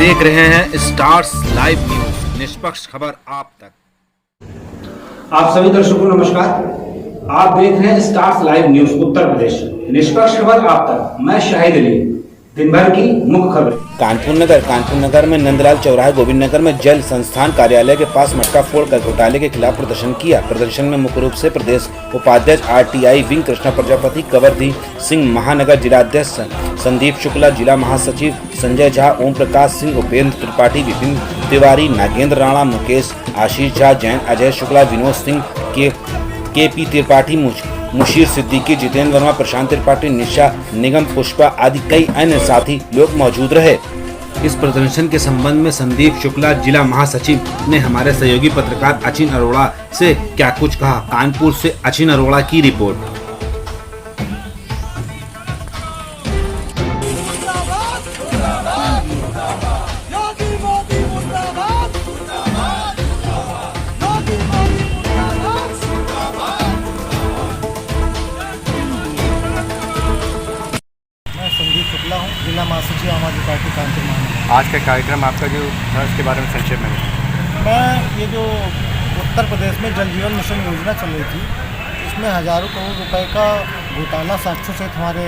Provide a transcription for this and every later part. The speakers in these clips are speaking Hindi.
देख रहे हैं स्टार्स लाइव न्यूज, निष्पक्ष खबर आप तक। आप सभी दर्शकों को नमस्कार। आप देख रहे हैं stars live news Uttar Pradesh, निष्पक्ष खबर आप तक। मैं शाहिद अली। दिन भर की मुख्य खबर। कानपुर नगर में नंदलाल चौराहे गोविंद नगर में जल संस्थान कार्यालय के पास मटका फोड़ कर घोटाले के खिलाफ प्रदर्शन किया। प्रदर्शन में मुख्य रूप से प्रदेश उपाध्यक्ष आरटीआई विंग कृष्णा प्रजापति, कंवरजी सिंह, महानगर जिलाध्यक्ष संदीप शुक्ला, जिला महासचिव संजय झा, ओम प्रकाश सिंह, उपेंद्र त्रिपाठी, विपिन तिवारी, नागेंद्र राणा, मुकेश, आशीष झा, जैन, अजय शुक्ला, विनोद सिंह, के पी त्रिपाठी, मुशीर सिद्दीकी, जितेंद्र वर्मा, प्रशांत त्रिपाठी, निशा निगम, पुष्पा आदि कई अन्य साथी लोग मौजूद रहे। इस प्रदर्शन के संबंध में संदीप शुक्ला, जिला महासचिव, ने हमारे सहयोगी पत्रकार अचिन अरोड़ा से क्या कुछ कहा। कानपुर से अचिन अरोड़ा की रिपोर्ट। संदीप शुक्ला हूँ, जिला महासचिव आम आदमी पार्टी कानपुर महानगर। आज का कार्यक्रम आपका जो था उसके बारे में संक्षेप में मैं ये जो उत्तर प्रदेश में जल जीवन मिशन योजना चल रही थी, इसमें हज़ारों करोड़ रुपए का घोटाला साक्ष्यों सहित हमारे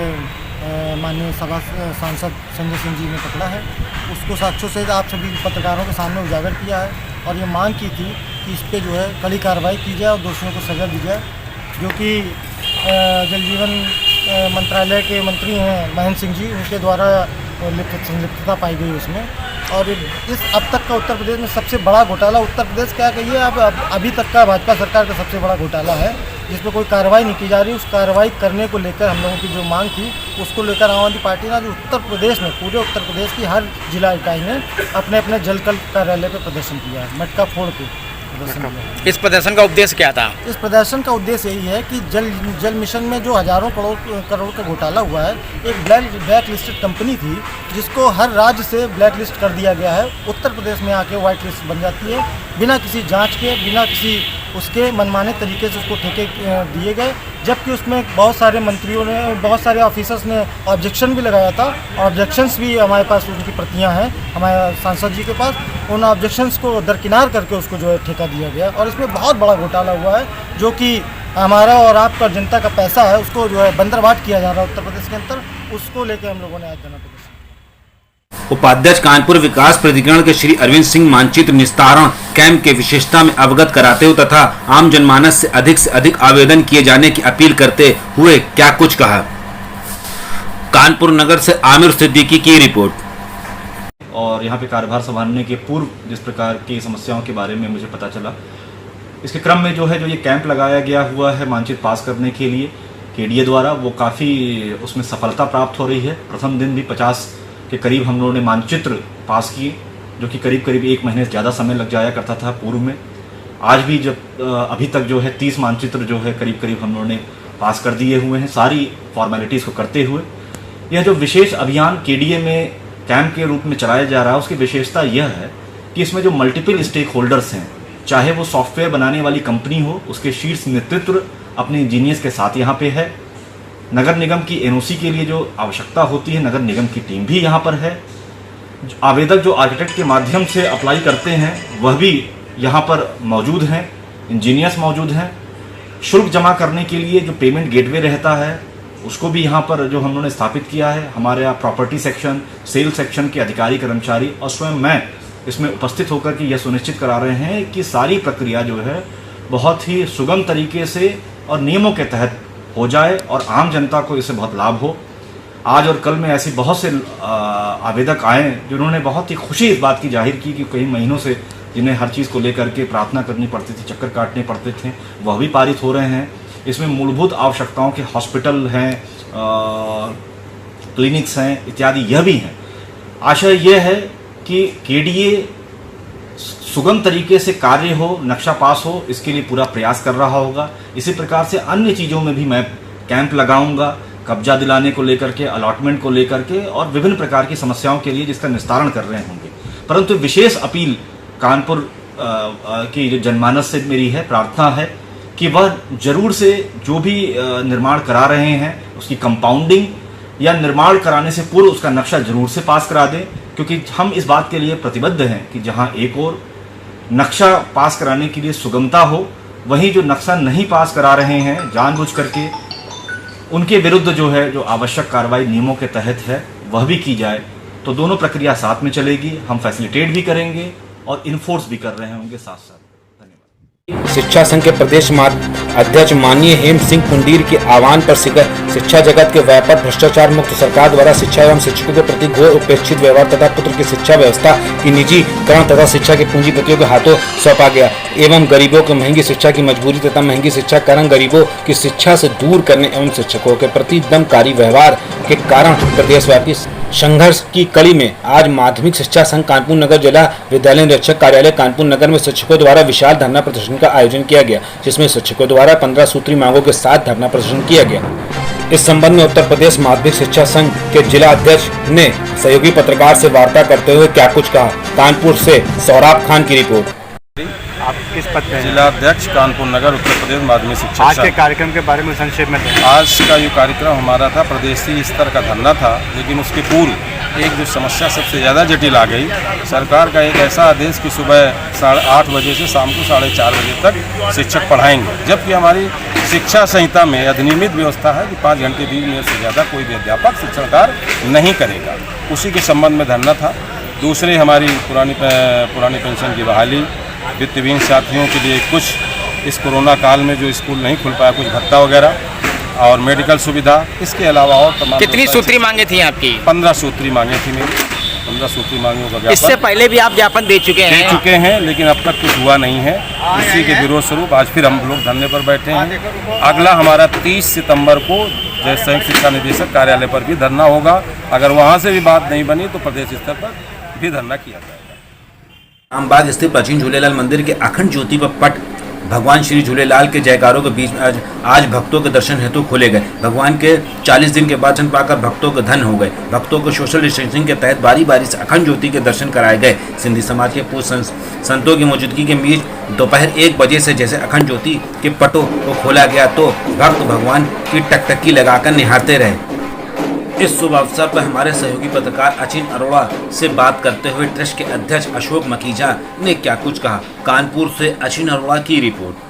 माननीय सभा सांसद संजय सिंह जी ने पकड़ा है। उसको साक्ष्यों सहित आप सभी पत्रकारों के सामने उजागर किया है और ये मांग की थी कि इस पर जो है कड़ी कार्रवाई की जाए और दोषियों को सजा दी जाए। जो कि जल जीवन मंत्रालय के मंत्री हैं महेंद्र सिंह जी, उनके द्वारा संलिप्तता पाई गई उसमें। और इस अब तक का उत्तर प्रदेश में सबसे बड़ा घोटाला उत्तर प्रदेश क्या कहिए, अब अभी तक का भाजपा सरकार का सबसे बड़ा घोटाला है, जिस पर कोई कार्रवाई नहीं की जा रही। उस कार्रवाई करने को लेकर हम लोगों की जो मांग थी, उसको लेकर आम आदमी पार्टी ने उत्तर प्रदेश में, पूरे उत्तर प्रदेश की हर जिला इकाई ने अपने अपने जल कल कार्यालय पर प्रदर्शन किया है, मटका फोड़ के। इस प्रदर्शन का उद्देश्य क्या था? इस प्रदर्शन का उद्देश्य यही है कि जल मिशन में जो हज़ारों करोड़ का घोटाला हुआ है, एक ब्लैक लिस्टेड कंपनी थी जिसको हर राज्य से ब्लैक लिस्ट कर दिया गया है। उत्तर प्रदेश में आके वाइट लिस्ट बन जाती है, बिना किसी जांच के, बिना किसी उसके मनमाने तरीके से उसको ठेके दिए गए। जबकि उसमें बहुत सारे मंत्रियों ने, बहुत सारे ऑफिसर्स ने ऑब्जेक्शन भी लगाया था। ऑब्जेक्शंस भी हमारे पास उनकी प्रतियां हैं हमारे सांसद जी के पास। उन ऑब्जेक्शंस को दरकिनार करके उसको जो है ठेका दिया गया और इसमें बहुत बड़ा घोटाला हुआ है, जो कि हमारा और आपका जनता का पैसा है, उसको जो है बंदरबाट किया जा रहा है उत्तर प्रदेश के अंदर। उसको लेकर हम लोगों ने आज धरना प्रदर्शन। उपाध्यक्ष कानपुर विकास प्राधिकरण के श्री अरविंद सिंह मानचित्र निस्तारण कैंप के विशेषता में अवगत कराते हुए तथा आम जनमानस से अधिक आवेदन किए जाने की अपील करते हुए क्या कुछ कहा। कानपुर नगर से आमिर सिद्दीकी की रिपोर्ट। और यहाँ पे कार्यभार संभालने के पूर्व जिस प्रकार की समस्याओं के बारे में मुझे पता चला, इसके क्रम में जो है, जो ये कैंप लगाया गया हुआ है मानचित्र पास करने के लिए केडीए द्वारा, वो काफ़ी उसमें सफलता प्राप्त हो रही है। प्रथम दिन भी 50 के करीब हम लोगों ने मानचित्र पास किए, जो कि करीब 1 महीने से ज़्यादा समय लग जाया करता था पूर्व में। आज भी जब अभी तक जो है 30 मानचित्र जो है करीब हम लोगों ने पास कर दिए हुए हैं, सारी फॉर्मेलिटीज़ को करते हुए। यह जो विशेष अभियान केडीए में कैंप के रूप में चलाया जा रहा है, उसकी विशेषता यह है कि इसमें जो मल्टीपल स्टेक होल्डर्स हैं, चाहे वो सॉफ्टवेयर बनाने वाली कंपनी हो, उसके शीर्ष नेतृत्व अपने इंजीनियर्स के साथ यहाँ पे है। नगर निगम की एनओसी के लिए जो आवश्यकता होती है, नगर निगम की टीम भी यहाँ पर है। आवेदक जो आर्किटेक्ट के माध्यम से अप्लाई करते हैं, वह भी यहाँ पर मौजूद हैं, इंजीनियर्स मौजूद हैं। शुल्क जमा करने के लिए जो पेमेंट गेटवे रहता है, उसको भी यहाँ पर जो हम लोगों ने स्थापित किया है। हमारे यहाँ प्रॉपर्टी सेक्शन, सेल सेक्शन के अधिकारी कर्मचारी और स्वयं मैं इसमें उपस्थित होकर के यह सुनिश्चित करा रहे हैं कि सारी प्रक्रिया जो है बहुत ही सुगम तरीके से और नियमों के तहत हो जाए और आम जनता को इससे बहुत लाभ हो। आज और कल में ऐसे बहुत से आवेदक आए जिन्होंने बहुत ही खुशी इस बात की जाहिर की कि कई महीनों से जिन्हें हर चीज़ को लेकर के प्रार्थना करनी पड़ती थी, चक्कर काटने पड़ते थे, वह भी पारित हो रहे हैं। इसमें मूलभूत आवश्यकताओं के हॉस्पिटल हैं, क्लिनिक्स हैं इत्यादि, यह भी हैं। आशय यह है कि केडीए सुगम तरीके से कार्य हो, नक्शा पास हो, इसके लिए पूरा प्रयास कर रहा होगा। इसी प्रकार से अन्य चीज़ों में भी मैं कैंप लगाऊंगा, कब्जा दिलाने को लेकर के, अलॉटमेंट को लेकर के और विभिन्न प्रकार की समस्याओं के लिए जिसका निस्तारण कर रहे होंगे। परंतु विशेष अपील कानपुर की जो जनमानस से मेरी है, प्रार्थना है कि वह जरूर से जो भी निर्माण करा रहे हैं उसकी कंपाउंडिंग या निर्माण कराने से पूर्व उसका नक्शा जरूर से पास करा दें, क्योंकि हम इस बात के लिए प्रतिबद्ध हैं कि जहां एक और नक्शा पास कराने के लिए सुगमता हो, वहीं जो नक्शा नहीं पास करा रहे हैं जानबूझ करके, उनके विरुद्ध जो है जो आवश्यक कार्रवाई नियमों के तहत है वह भी की जाए। तो दोनों प्रक्रिया साथ में चलेगी, हम फैसिलिटेट भी करेंगे और इन्फोर्स भी कर रहे होंगे साथ साथ। शिक्षा संघ के प्रदेश अध्यक्ष माननीय हेम सिंह कुंडीर के आह्वान पर शिक्षा जगत के व्यापक भ्रष्टाचार मुक्त सरकार द्वारा शिक्षा एवं शिक्षकों के प्रति घोर उपेक्षित व्यवहार तथा पुत्र की शिक्षा व्यवस्था की निजीकरण तथा शिक्षा के पूंजीपतियों के हाथों सौंपा गया एवं गरीबों को महंगी शिक्षा की मजबूरी तथा महंगी शिक्षा कारण गरीबों की शिक्षा से दूर करने एवं शिक्षकों के प्रति दमकारी व्यवहार के कारण प्रदेशव्यापी संघर्ष की कड़ी में आज माध्यमिक शिक्षा संघ कानपुर नगर जिला विद्यालय निरीक्षक कार्यालय कानपुर नगर में शिक्षकों द्वारा विशाल धरना प्रदर्शन का आयोजन किया गया, जिसमें शिक्षकों द्वारा 15 सूत्री मांगों के साथ धरना प्रदर्शन किया गया। इस संबंध में उत्तर प्रदेश माध्यमिक शिक्षा संघ के जिला अध्यक्ष ने सहयोगी पत्रकार से वार्ता करते हुए क्या कुछ कहा। कानपुर से सौराब खान की रिपोर्ट। आप किस पद पे हैं? जिला अध्यक्ष कानपुर नगर उत्तर प्रदेश माध्यमिक शिक्षा आज के संघ। कार्यक्रम के बारे में संक्षेप में बताएं। आज का जो कार्यक्रम हमारा था प्रदेशीय स्तर का धरना था, लेकिन उसके पूर्व एक जो समस्या सबसे ज़्यादा जटिल आ गई, सरकार का एक ऐसा आदेश कि सुबह 8:30 बजे से शाम को 4:30 बजे तक शिक्षक पढ़ाएंगे, जबकि हमारी शिक्षा संहिता में अधिनियमित व्यवस्था है कि 5 घंटे 20 मिनट से ज़्यादा कोई भी अध्यापक शिक्षण कार्य नहीं करेगा। उसी के संबंध में धरना था। दूसरे हमारी पुरानी पेंशन की बहाली, वित्तहीन साथियों के लिए कुछ इस कोरोना काल में जो स्कूल नहीं खुल पाया कुछ भत्ता वगैरह और मेडिकल सुविधा, इसके अलावा और तमाम। कितनी सूत्री मांगे थी आपकी? 15 सूत्री मांगे थी मेरी। 15 सूत्री मांगों का ज्ञापन इससे पहले भी आप ज्ञापन दे चुके हैं? लेकिन अब तक कुछ हुआ नहीं है। इसी के विरोध स्वरूप आज फिर हम लोग धरने पर बैठे हैं। अगला हमारा 30 सितंबर को संयुक्त शिक्षा निदेशक कार्यालय पर भी धरना होगा। अगर वहाँ से भी बात नहीं बनी तो प्रदेश स्तर पर भी धरना किया जाएगा। रामबाग स्थित प्राचीन झूलेलाल मंदिर के अखंड ज्योति व पट भगवान श्री झूलेलाल के जयकारों के बीच में आज भक्तों के दर्शन हेतु खोले गए। भगवान के 40 दिन के दर्शन पाकर भक्तों के धन हो गए। भक्तों को सोशल डिस्टेंसिंग के तहत बारी बारी से अखंड ज्योति के दर्शन कराए गए। सिंधी समाज के पूर्व संतों की मौजूदगी के बीच दोपहर 1 बजे से जैसे अखंड ज्योति के पटों को खोला गया तो भक्त भगवान की टकटकी लगाकर निहारते रहे। इस शुभ अवसर पर हमारे सहयोगी पत्रकार अचिन अरोड़ा से बात करते हुए ट्रस्ट के अध्यक्ष अशोक मकीजा ने क्या कुछ कहा। कानपुर से अचिन अरोड़ा की रिपोर्ट।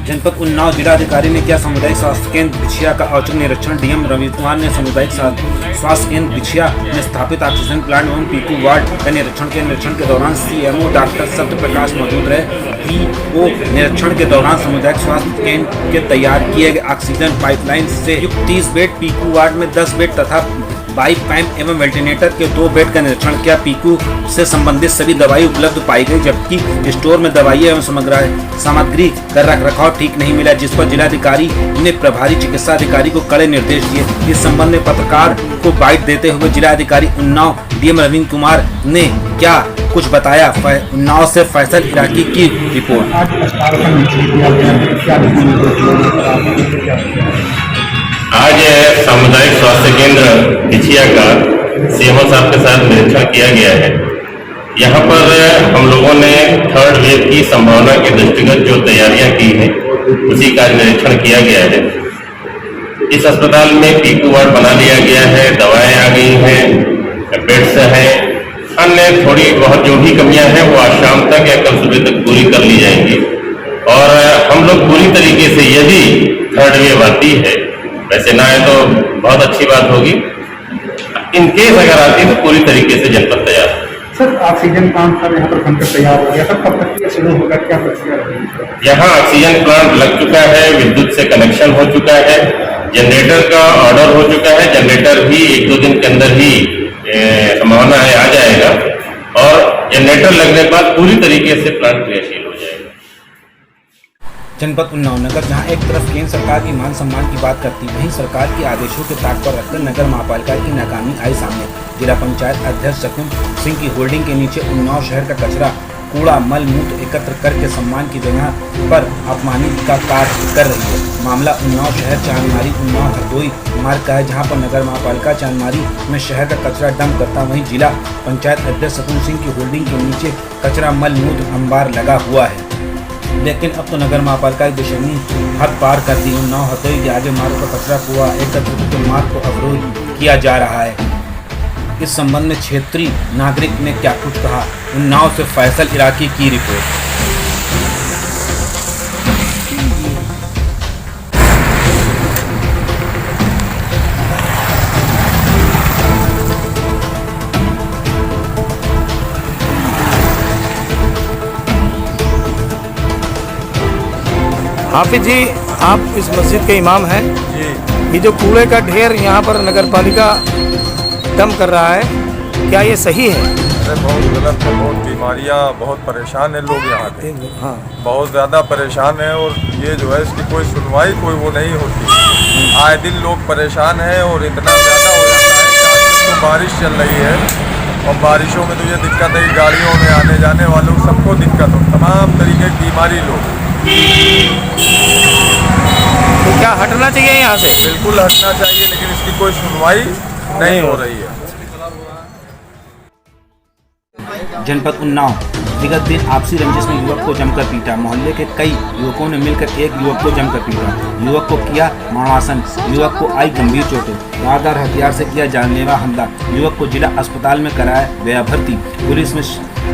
जनपद उन्नाव जिलाधिकारी ने किया सामुदायिक स्वास्थ्य केंद्र बिछिया का औचक निरीक्षण। डीएम रवि कुमार ने सामुदायिक स्वास्थ्य केंद्र बिछिया में स्थापित ऑक्सीजन प्लांट एवं पीकू वार्ड का निरीक्षण किया। निरीक्षण के दौरान सीएमओ डॉक्टर सत्य प्रकाश मौजूद रहे। पीओ निरीक्षण के दौरान सामुदायिक स्वास्थ्य केंद्र के तैयार किए गए ऑक्सीजन पाइपलाइन से युक्त 30 बेड, पीकू वार्ड में 10 बेड तथा बाइक पैम्प एवं वेंटिलेटर के 2 बेड का निरीक्षण किया। पीकू से संबंधित सभी दवाई उपलब्ध पाई गई, जबकि स्टोर में दवाई एवं सामग्री का रखरखाव ठीक नहीं मिला, जिस पर जिलाधिकारी ने प्रभारी चिकित्सा अधिकारी को कड़े निर्देश दिए। इस संबंध में पत्रकार को बाइट देते हुए जिलाधिकारी उन्नाव डीएम रवि कुमार ने क्या कुछ बताया। उन्नाव से फैसल इराकी की रिपोर्ट। आज सामुदायिक स्वास्थ्य केंद्र बिछिया का सीएमओ साहब के साथ निरीक्षण किया गया है। यहाँ पर हम लोगों ने 3rd वेव की संभावना के दृष्टिगत जो तैयारियां की हैं उसी का निरीक्षण किया गया है। इस अस्पताल में पीकू वार्ड बना लिया गया है, दवाएं आ गई हैं, बेड्स हैं, अन्य थोड़ी बहुत जो भी कमियां हैं वो आज शाम तक या कल सुबह तक पूरी कर ली जाएंगी। और हम लोग पूरी तरीके से यदि 3rd वेव आती है, वैसे ना है तो बहुत अच्छी बात होगी, इनकेस अगर आती है तो पूरी तरीके से जनपद तैयार है। सर ऑक्सीजन प्लांट सर यहाँ पर बनकर तैयार हो गया, सर कब तक ये शुरू होगा, क्या प्रक्रिया रहेगी? यहाँ ऑक्सीजन प्लांट लग चुका है, विद्युत से कनेक्शन हो चुका है, जनरेटर का ऑर्डर हो चुका है। जनरेटर भी 1-2 दिन के अंदर ही संभावना है आ जाएगा और जनरेटर लगने के बाद पूरी तरीके से प्लांट क्रियाशील हो जाएगा। जनपद उन्नाव नगर, जहां एक तरफ केंद्र सरकार की मान सम्मान की बात करती, वहीं सरकार के आदेशों के ताक पर रखकर नगर महापालिका की नाकामी आई सामने। जिला पंचायत अध्यक्ष शकुन सिंह की होल्डिंग के नीचे उन्नाव शहर का कचरा, कूड़ा, मल मूत्र एकत्र करके सम्मान की जगह पर अपमानित का कार्य कर रही है। मामला उन्नाव शहर चांदमारी उन्नाव हरदोई मार्ग का है, जहाँ पर नगर महापालिका चांदमारी में शहर का कचरा डंप करता, वहीं जिला पंचायत अध्यक्ष शकुन सिंह की होल्डिंग के नीचे कचरा, मल मूत्र अंबार लगा हुआ है। लेकिन अब तो नगर महापालिका की दुश्मनी हद पार कर दी। उन्नाव हरदोई के आगे मार्ग पर कचरा, कूड़ा एकत्र करके मार्ग को अवरोध किया जा रहा है। इस संबंध में क्षेत्रीय नागरिक ने क्या कुछ कहा। उन्नाव से फैसल इराकी की रिपोर्ट। हाफिज जी, आप इस मस्जिद के इमाम हैं जी। ये जो कूड़े का ढेर यहाँ पर नगर पालिका डंप कर रहा है, क्या ये सही है? अरे बहुत गलत है, बहुत बीमारियाँ, बहुत परेशान है लोग यहाँ के। हाँ, बहुत ज़्यादा परेशान है और ये जो है इसकी कोई सुनवाई कोई वो नहीं होती। आए दिन लोग परेशान हैं और इतना ज़्यादा हो जाता है कि आज तो बारिश चल रही है और बारिशों में तो ये दिक्कत है कि गाड़ियों में आने जाने वालों को सबको दिक्कत हो, तमाम तरीके की बीमारी लोग। तो क्या हटना चाहिए यहाँ से? बिल्कुल हटना चाहिए, लेकिन इसकी कोई सुनवाई नहीं हो रही है। जनपद उन्नाव, विगत दिन आपसी रंजिश में युवक को जमकर पीटा। मोहल्ले के कई युवकों ने मिलकर एक युवक को जमकर पीटा। युवक को किया मरणासन, युवक को आई गंभीर चोटें। धारदार हथियार से किया जानलेवा हमला। युवक को जिला अस्पताल में कराया गया भर्ती। पुलिस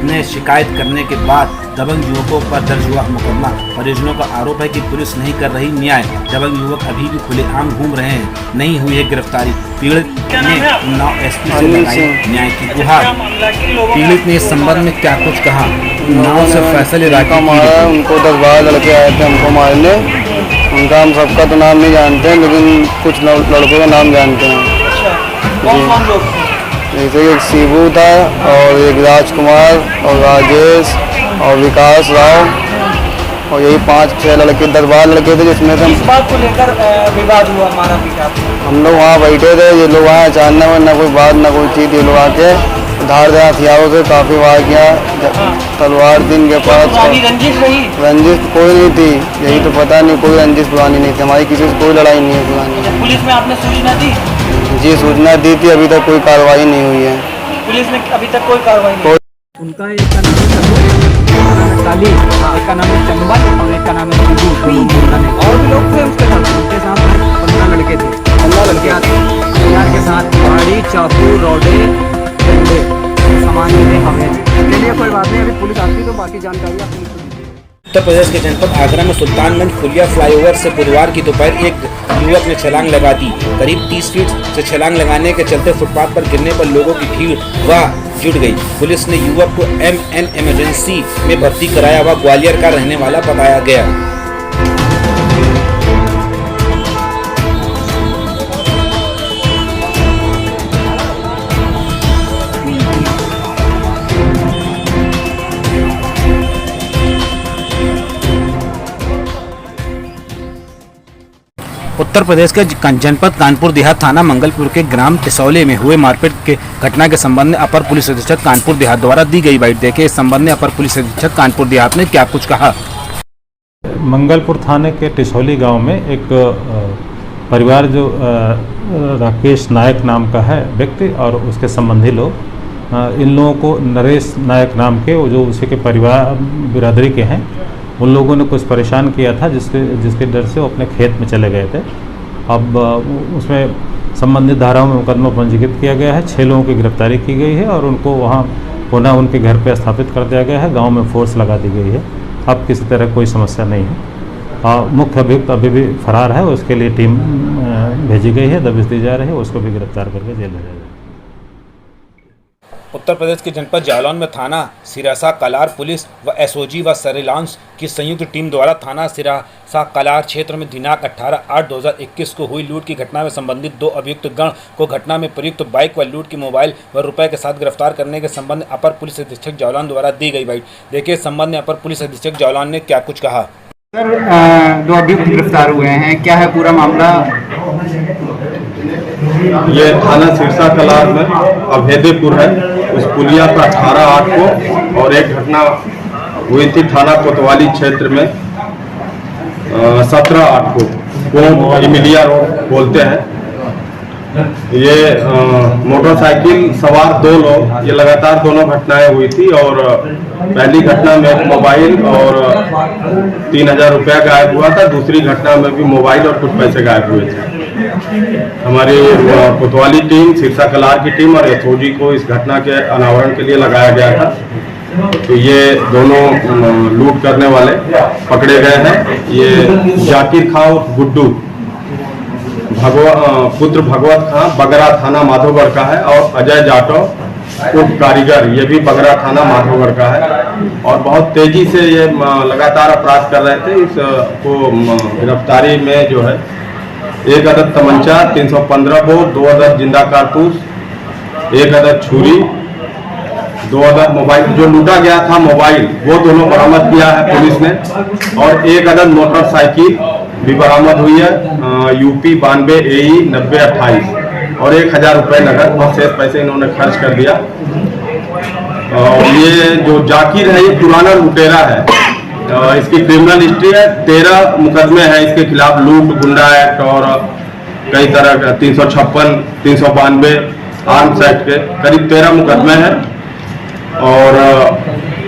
ने शिकायत करने के बाद दबंग युवकों पर दर्ज हुआ मुकदमा। परिजनों का आरोप है कि पुलिस नहीं कर रही न्याय। दबंग युवक अभी भी खुलेआम घूम रहे हैं, नहीं हुई है गिरफ्तारी। पीड़ित ने उन्नाव एसपी से लगाई न्याय की गुहार। पीड़ित ने इस संबंध में क्या कुछ कहा। उन्नाव से फैसल इराकी मारा, उनको 10-12 लड़के आए थे हमको मारने। उनका हम सबका तो नाम नहीं जानते हैं, लेकिन कुछ लड़कों का नाम जानते हैं। जैसे एक शिबू था और एक राजकुमार और राजेश और विकास राव और यही 5-6 लड़के, 10-12 लड़के थे, जिसमें से इस बात को लेकर विवाद हुआ, मारा पीटा। हम लोग वहाँ बैठे थे। ये लोग आए अचानक में, ना कोई बात ना कोई चीज़। ये लोग आके धारदार हथियारों से काफ़ी वार किया। तलवार दिन के पास। रंजिश कोई नहीं थी, यही तो पता नहीं, कोई रंजिश पुरानी नहीं थी हमारी, किसी से कोई लड़ाई नहीं है पुरानी। पुलिस में आपने सूचना दी? जी सूचना दी थी, अभी तक कोई कार्रवाई नहीं हुई है। पुलिस में अभी तक कोई कार्रवाई नहीं? उनका एक का नाम है काली, एक का नाम है चंबल और एक का नाम है सिद्धू। और भी लोग थे उसके साथ, उनके साथ 15 लड़के थे। 15 लड़के हथियार के साथ गाड़ी, चाकू, रोडे, डंडे, सामान में हमें। चलिए कोई बात नहीं, अभी पुलिस आती तो बाकी जानकारी आप पुलिस को दीजिए। उत्तर प्रदेश के जनपद आगरा में सुल्तानगंज पुलिया फ्लाईओवर से बुधवार की दोपहर एक युवक ने छलांग लगा दी। करीब 30 फीट से छलांग लगाने के चलते फुटपाथ पर गिरने पर लोगों की भीड़ वह जुट गई। पुलिस ने युवक को MN इमरजेंसी में भर्ती कराया। वह ग्वालियर का रहने वाला बताया गया। उत्तर प्रदेश के जनपद कानपुर देहात थाना मंगलपुर के ग्राम टिसौले में हुए मारपीट के घटना के संबंध में अपर पुलिस अधीक्षक कानपुर देहात द्वारा दी गई बाइट देखे। इस संबंध में अपर पुलिस अधीक्षक कानपुर देहात ने क्या कुछ कहा। मंगलपुर थाने के टिसौली गांव में एक परिवार जो राकेश नायक नाम का है व्यक्ति और उसके संबंधी लोग इन लोगों को नरेश नायक नाम के जो उसी के परिवार बिरादरी के हैं उन लोगों ने कुछ परेशान किया था जिसके डर से वो अपने खेत में चले गए थे। अब उसमें संबंधित धाराओं में मुकदमा पंजीकृत किया गया है। 6 लोगों की गिरफ्तारी की गई है और उनको वहाँ पुनः उनके घर पर स्थापित कर दिया गया है। गांव में फोर्स लगा दी गई है। अब किसी तरह कोई समस्या नहीं है। मुख्य अभियुक्त अभी भी फरार है। उसके लिए टीम भेजी गई है, दबिश दी जा रही है। उसको भी गिरफ्तार करके जेल भेजा जाएगा। उत्तर प्रदेश के जनपद जालौन में थाना सिरासा कलार पुलिस व SOG व सर्विलांस की संयुक्त टीम द्वारा थाना सिरासा कलार क्षेत्र में दिनांक 18/8/2021 को हुई लूट की घटना में संबंधित 2 अभियुक्त गण को घटना में प्रयुक्त बाइक व लूट की मोबाइल व रुपए के साथ गिरफ्तार करने के संबंध में अपर पुलिस अधीक्षक जालौन द्वारा दी गई बाइट। देखिए इस संबंध में अपर पुलिस अधीक्षक जालौन ने क्या कुछ कहा। सर 2 अभियुक्त गिरफ्तार हुए हैं, क्या है पूरा मामला? ये थाना सिरसा कलार में अभेदेपुर है। उस पुलिया पर 18/8 को और एक घटना हुई थी थाना कोतवाली क्षेत्र में 17/8 को इमिलिया रोड बोलते हैं। ये मोटरसाइकिल सवार 2 लोग, ये लगातार दोनों घटनाएं हुई थी और पहली घटना में एक मोबाइल और 3000 रुपया गायब हुआ था। दूसरी घटना में भी मोबाइल और कुछ पैसे गायब हुए थे। हमारी कोतवाली टीम, सिरसा कलार की टीम और SOG को इस घटना के अनावरण के लिए लगाया गया था। तो ये दोनों लूट करने वाले पकड़े गए हैं। ये जाकिर खां गुड्डू पुत्र भगवत खां बगरा थाना माधोगढ़ का है और अजय जाटव उप कारीगर ये भी बगरा थाना माधोगढ़ का है और बहुत तेजी से ये लगातार अपराध कर रहे थे। इसको गिरफ्तारी में जो है 1 अदद तमंचा 315 बोर, 2 अदद जिंदा कारतूस, 1 अदद छुरी, 2 अदद मोबाइल जो लूटा गया था मोबाइल वो दोनों बरामद किया है पुलिस ने और 1 अदद मोटरसाइकिल भी बरामद हुई है UP 92 AE 9028 और 1000 रुपये नगद और शेष पैसे इन्होंने खर्च कर दिया। और ये जो जाकिर है ये पुराना लुटेरा है। इसकी क्रिमिनल हिस्ट्री है, 13 मुकदमे हैं इसके खिलाफ, लूट, गुंडा एक्ट और कई तरह का 356, 392 आर्म्स एक्ट के करीब 13 मुकदमे हैं। और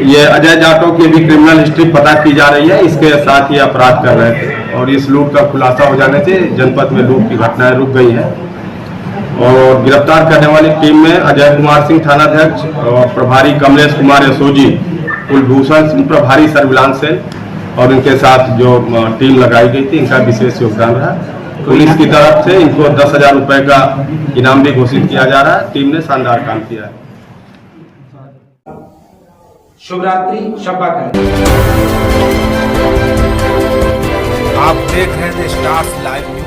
ये अजय जाटव की भी क्रिमिनल हिस्ट्री पता की जा रही है। इसके साथ ये अपराध कर रहे थे और इस लूट का खुलासा हो जाने से जनपद में लूट की घटनाएं रुक गई हैं। और गिरफ्तार करने वाली टीम में अजय कुमार सिंह थानाध्यक्ष और प्रभारी कमलेश कुमार SOG, कुलभूषण सिंह प्रभारी सर्विलांस सेल और इनके साथ जो टीम लगाई गई थी इनका विशेष योगदान रहा। पुलिस की तरफ से इनको 10,000 रुपये का इनाम भी घोषित किया जा रहा है। टीम ने शानदार काम किया है। शुभ रात्रि, शब्बा खैर। आप देख रहे थे स्टार्स लाइव।